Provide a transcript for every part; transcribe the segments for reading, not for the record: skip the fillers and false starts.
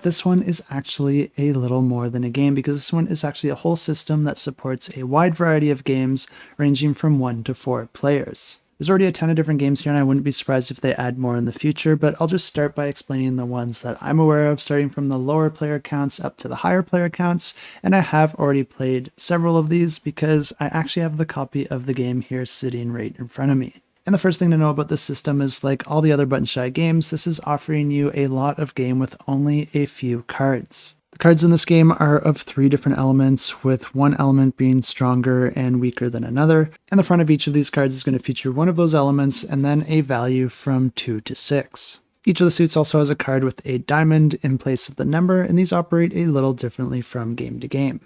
this one is actually a little more than a game, because this one is actually a whole system that supports a wide variety of games ranging from 1 to 4 players. There's already a ton of different games here, and I wouldn't be surprised if they add more in the future, but I'll just start by explaining the ones that I'm aware of, starting from the lower player counts up to the higher player counts, and I have already played several of these because I actually have the copy of the game here sitting right in front of me. And the first thing to know about this system is, like all the other Button Shy games, this is offering you a lot of game with only a few cards. The cards in this game are of 3 different elements, with one element being stronger and weaker than another, and the front of each of these cards is going to feature one of those elements and then a value from 2 to 6. Each of the suits also has a card with a diamond in place of the number, and these operate a little differently from game to game.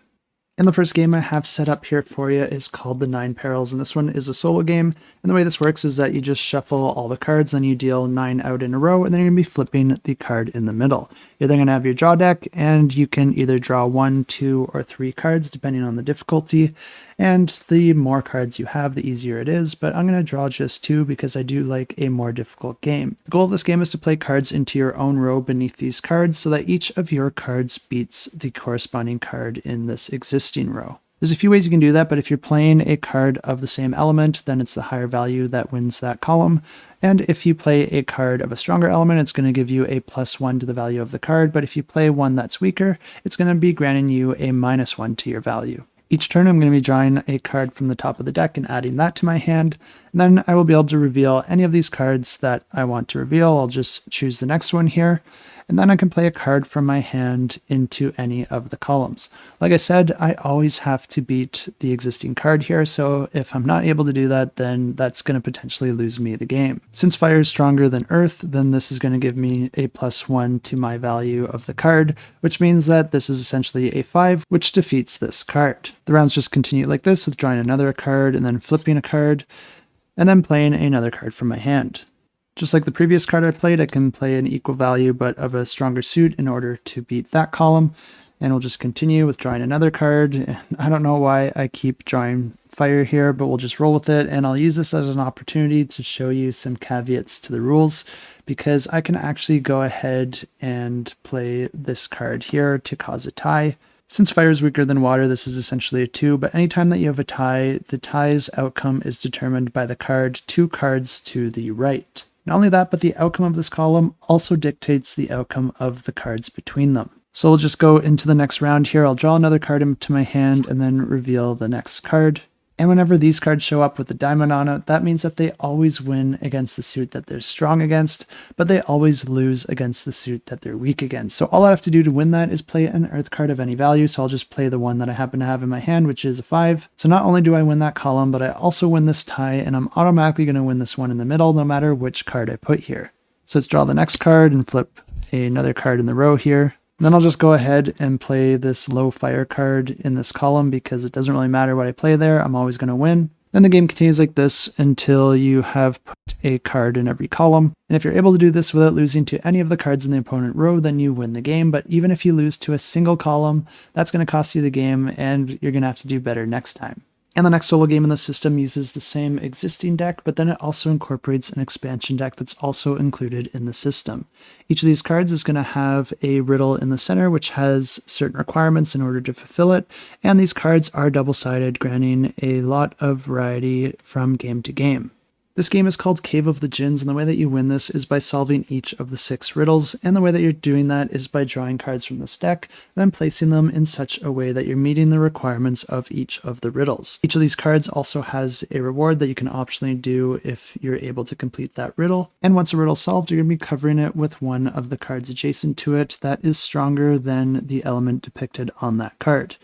And the first game I have set up here for you is called the 9 Perils, and this one is a solo game. And the way this works is that you just shuffle all the cards, then you deal 9 out in a row, and then you're going to be flipping the card in the middle. You're then going to have your draw deck, and you can either draw 1, 2, or 3 cards depending on the difficulty. And the more cards you have, the easier it is, but I'm going to draw just 2 because I do like a more difficult game. The goal of this game is to play cards into your own row beneath these cards so that each of your cards beats the corresponding card in this existing row. There's a few ways you can do that, but if you're playing a card of the same element, then it's the higher value that wins that column. And if you play a card of a stronger element, it's going to give you a +1 to the value of the card, but if you play one that's weaker, it's going to be granting you a -1 to your value. Each turn I'm going to be drawing a card from the top of the deck and adding that to my hand, and then I will be able to reveal any of these cards that I want to reveal. I'll just choose the next one here, and then I can play a card from my hand into any of the columns. Like I said, I always have to beat the existing card here, so if I'm not able to do that, then that's going to potentially lose me the game. Since fire is stronger than earth, then this is going to give me a +1 to my value of the card, which means that this is essentially a 5, which defeats this card. The rounds just continue like this, with drawing another card and then flipping a card, and then playing another card from my hand. Just like the previous card I played, I can play an equal value but of a stronger suit in order to beat that column, and we'll just continue with drawing another card. I don't know why I keep drawing fire here, but we'll just roll with it, and I'll use this as an opportunity to show you some caveats to the rules, because I can actually go ahead and play this card here to cause a tie. Since fire is weaker than water, this is essentially a 2, but anytime that you have a tie, the tie's outcome is determined by the card 2 cards to the right. Not only that, but the outcome of this column also dictates the outcome of the cards between them. So we'll just go into the next round here. I'll draw another card into my hand and then reveal the next card. And whenever these cards show up with the diamond on it, that means that they always win against the suit that they're strong against, but they always lose against the suit that they're weak against. So all I have to do to win that is play an earth card of any value. So I'll just play the one that I happen to have in my hand, which is a 5. So not only do I win that column, but I also win this tie, and I'm automatically going to win this one in the middle, no matter which card I put here. So let's draw the next card and flip another card in the row here. Then I'll just go ahead and play this low fire card in this column, because it doesn't really matter what I play there, I'm always going to win. Then the game continues like this until you have put a card in every column. And if you're able to do this without losing to any of the cards in the opponent row, then you win the game. But even if you lose to a single column, that's going to cost you the game, and you're going to have to do better next time. And the next solo game in the system uses the same existing deck, but then it also incorporates an expansion deck that's also included in the system. Each of these cards is going to have a riddle in the center, which has certain requirements in order to fulfill it, and these cards are double-sided, granting a lot of variety from game to game. This game is called Cave of the Djinns, and the way that you win this is by solving each of the 6 riddles, and the way that you're doing that is by drawing cards from this deck, then placing them in such a way that you're meeting the requirements of each of the riddles. Each of these cards also has a reward that you can optionally do if you're able to complete that riddle, and once a riddle's solved, you're going to be covering it with one of the cards adjacent to it that is stronger than the element depicted on that card.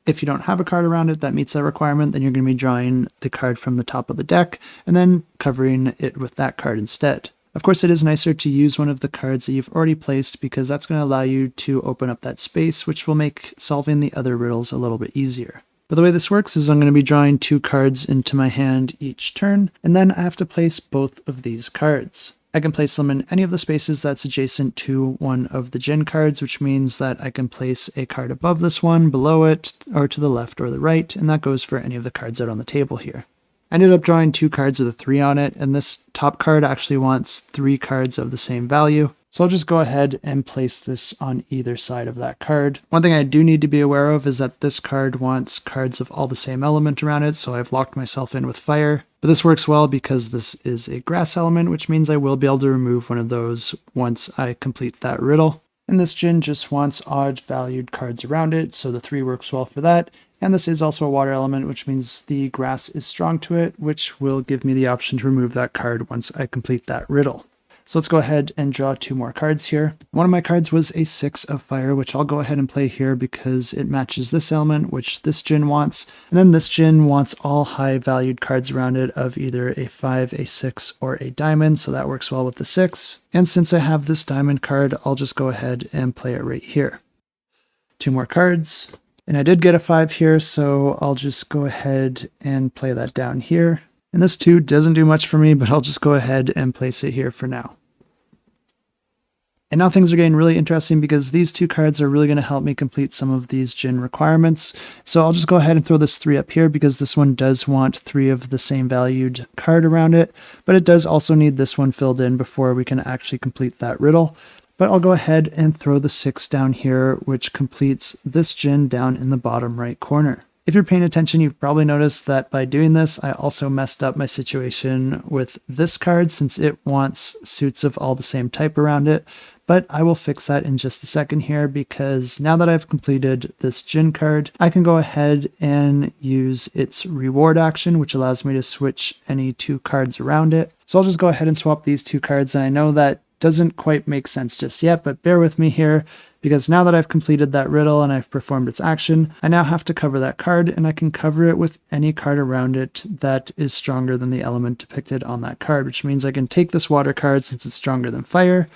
If you don't have a card around it that meets that requirement, then you're going to be drawing the card from the top of the deck and then covering it with that card instead. Of course, it is nicer to use one of the cards that you've already placed, because that's going to allow you to open up that space, which will make solving the other riddles a little bit easier. But the way this works is I'm going to be drawing 2 cards into my hand each turn, and then I have to place both of these cards. I can place them in any of the spaces that's adjacent to one of the Djinn cards, which means that I can place a card above this one, below it, or to the left or the right, and that goes for any of the cards out on the table here. I ended up drawing 2 cards with a 3 on it, and this top card actually wants 3 cards of the same value. So I'll just go ahead and place this on either side of that card. One thing I do need to be aware of is that this card wants cards of all the same element around it, so I've locked myself in with fire. But this works well because this is a grass element, which means I will be able to remove one of those once I complete that riddle. And this djinn just wants odd valued cards around it, so the 3 works well for that. And this is also a water element, which means the grass is strong to it, which will give me the option to remove that card once I complete that riddle. So let's go ahead and draw 2 more cards here. One of my cards was a 6 of fire, which I'll go ahead and play here because it matches this element, which this djinn wants. And then this djinn wants all high valued cards around it of either a 5, a 6, or a diamond, so that works well with the 6. And since I have this diamond card, I'll just go ahead and play it right here. 2 more cards. And I did get a 5 here, so I'll just go ahead and play that down here. And this 2 doesn't do much for me, but I'll just go ahead and place it here for now. And now things are getting really interesting because these 2 cards are really going to help me complete some of these djinn requirements. So I'll just go ahead and throw this 3 up here because this one does want 3 of the same valued card around it, but it does also need this one filled in before we can actually complete that riddle. But I'll go ahead and throw the 6 down here, which completes this djinn down in the bottom right corner. If you're paying attention, you've probably noticed that by doing this, I also messed up my situation with this card since it wants suits of all the same type around it. But I will fix that in just a second here because now that I've completed this djinn card, I can go ahead and use its reward action, which allows me to switch any 2 cards around it. So I'll just go ahead and swap these 2 cards, and I know that doesn't quite make sense just yet, but bear with me here because now that I've completed that riddle and I've performed its action, I now have to cover that card, and I can cover it with any card around it that is stronger than the element depicted on that card, which means I can take this water card since it's stronger than fire,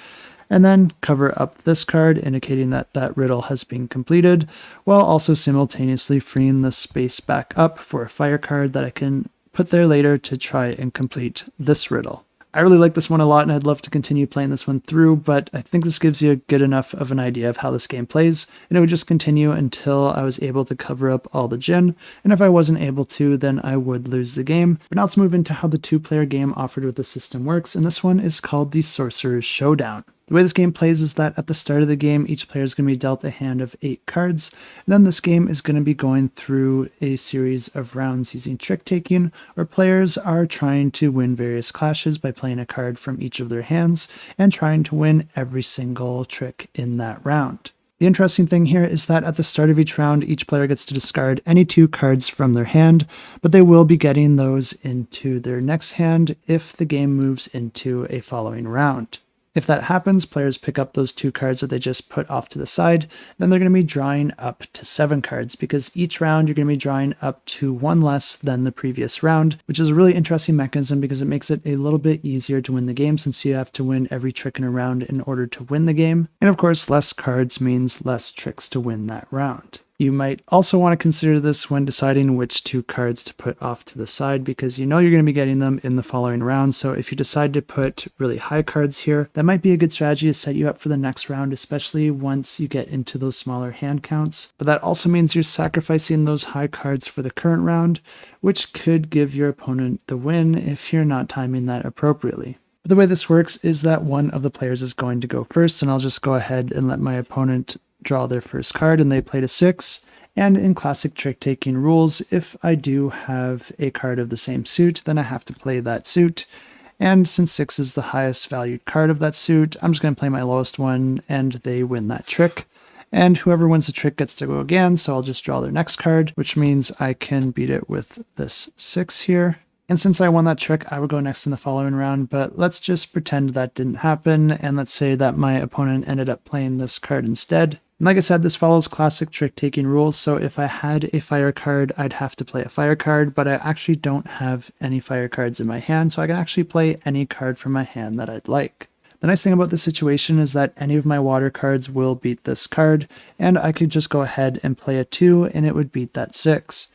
and then cover up this card, indicating that that riddle has been completed, while also simultaneously freeing the space back up for a fire card that I can put there later to try and complete this riddle. I really like this one a lot, and I'd love to continue playing this one through, but I think this gives you a good enough of an idea of how this game plays, and it would just continue until I was able to cover up all the djinn, and if I wasn't able to, then I would lose the game. But now let's move into how the 2-player game offered with the system works, and this one is called the Sorcerer's Showdown. The way this game plays is that at the start of the game, each player is going to be dealt a hand of 8 cards, and then this game is going to be going through a series of rounds using trick-taking, where players are trying to win various clashes by playing a card from each of their hands and trying to win every single trick in that round. The interesting thing here is that at the start of each round, each player gets to discard any 2 cards from their hand, but they will be getting those into their next hand if the game moves into a following round. If that happens, players pick up those 2 cards that they just put off to the side, then they're going to be drawing up to 7 cards because each round you're going to be drawing up to 1 less than the previous round, which is a really interesting mechanism because it makes it a little bit easier to win the game since you have to win every trick in a round in order to win the game. And of course, less cards means less tricks to win that round. You might also want to consider this when deciding which 2 cards to put off to the side because you know you're going to be getting them in the following round. So if you decide to put really high cards here, that might be a good strategy to set you up for the next round, especially once you get into those smaller hand counts. But that also means you're sacrificing those high cards for the current round, which could give your opponent the win if you're not timing that appropriately. But the way this works is that one of the players is going to go first, and I'll just go ahead and let my opponent draw their first card, and they played a 6. And in classic trick-taking rules, if I do have a card of the same suit, then I have to play that suit. And since 6 is the highest valued card of that suit, I'm just going to play my lowest one, and they win that trick. And whoever wins the trick gets to go again, so I'll just draw their next card, which means I can beat it with this 6 here. And since I won that trick, I would go next in the following round, but let's just pretend that didn't happen, and let's say that my opponent ended up playing this card instead. And like I said, this follows classic trick-taking rules, so if I had a fire card, I'd have to play a fire card, but I actually don't have any fire cards in my hand, so I can actually play any card from my hand that I'd like. The nice thing about this situation is that any of my water cards will beat this card, and I could just go ahead and play a 2, and it would beat that 6.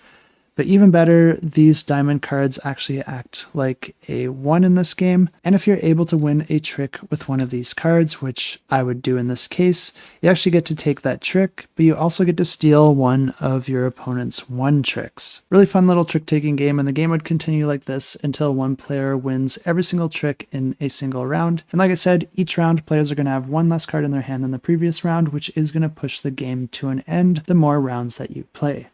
But even better, these diamond cards actually act like a 1 in this game, and if you're able to win a trick with one of these cards, which I would do in this case, you actually get to take that trick, but you also get to steal one of your opponent's 1 tricks. Really fun little trick-taking game, and the game would continue like this until one player wins every single trick in a single round. And like I said, each round players are going to have 1 less card in their hand than the previous round, which is going to push the game to an end the more rounds that you play.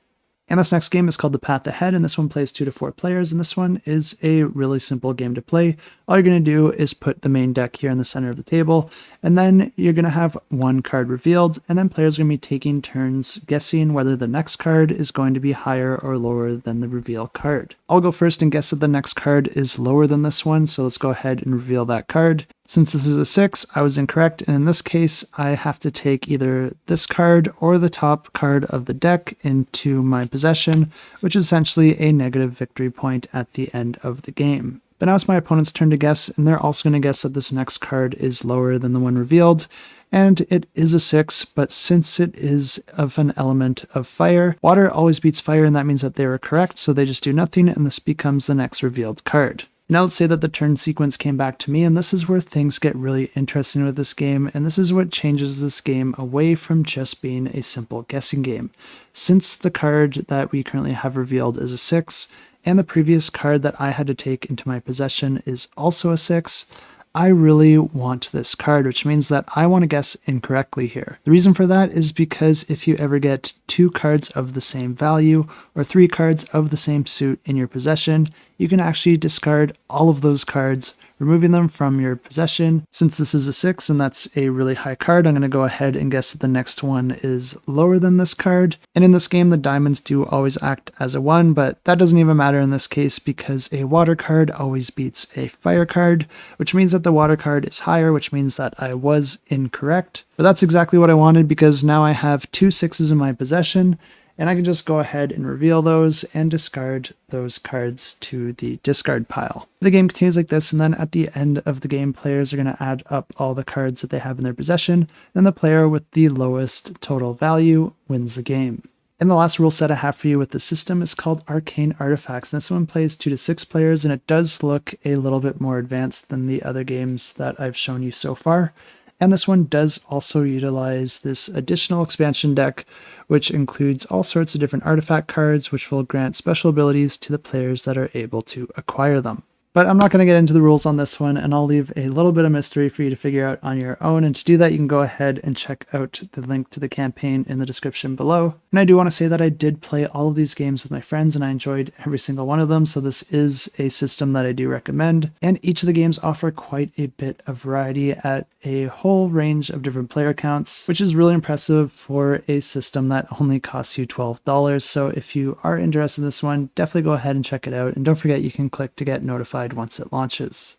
And this next game is called The Path Ahead, and this one plays 2 to 4 players, and this one is a really simple game to play. All you're going to do is put the main deck here in the center of the table, and then you're going to have 1 card revealed, and then players are going to be taking turns guessing whether the next card is going to be higher or lower than the reveal card. I'll go first and guess that the next card is lower than this one, so let's go ahead and reveal that card. Since this is a 6, I was incorrect, and in this case, I have to take either this card or the top card of the deck into my possession, which is essentially a negative victory point at the end of the game. But now it's my opponent's turn to guess, and they're also going to guess that this next card is lower than the one revealed, and it is a 6, but since it is of an element of fire, water always beats fire, and that means that they were correct, so they just do nothing, and this becomes the next revealed card. Now let's say that the turn sequence came back to me, and this is where things get really interesting with this game, and this is what changes this game away from just being a simple guessing game. Since the card that we currently have revealed is a 6, and the previous card that I had to take into my possession is also a 6, I really want this card, which means that I want to guess incorrectly here. The reason for that is because if you ever get 2 cards of the same value or 3 cards of the same suit in your possession, you can actually discard all of those cards, removing them from your possession. Since this is a 6 and that's a really high card, I'm going to go ahead and guess that the next one is lower than this card. And in this game, the diamonds do always act as a 1, but that doesn't even matter in this case because a water card always beats a fire card, which means that the water card is higher, which means that I was incorrect. But that's exactly what I wanted because now I have 2 6s in my possession, and I can just go ahead and reveal those and discard those cards to the discard pile. The game continues like this, and then at the end of the game, players are going to add up all the cards that they have in their possession, and the player with the lowest total value wins the game. And the last rule set I have for you with the system is called Arcane Artifacts. And this one plays 2 to 6 players, and it does look a little bit more advanced than the other games that I've shown you so far. And this one does also utilize this additional expansion deck, which includes all sorts of different artifact cards, which will grant special abilities to the players that are able to acquire them. But I'm not going to get into the rules on this one, and I'll leave a little bit of mystery for you to figure out on your own. And to do that, you can go ahead and check out the link to the campaign in the description below. And I do want to say that I did play all of these games with my friends, and I enjoyed every single one of them. So this is a system that I do recommend. And each of the games offer quite a bit of variety at a whole range of different player counts, which is really impressive for a system that only costs you $12. So if you are interested in this one, definitely go ahead and check it out. And don't forget, you can click to get notified once it launches.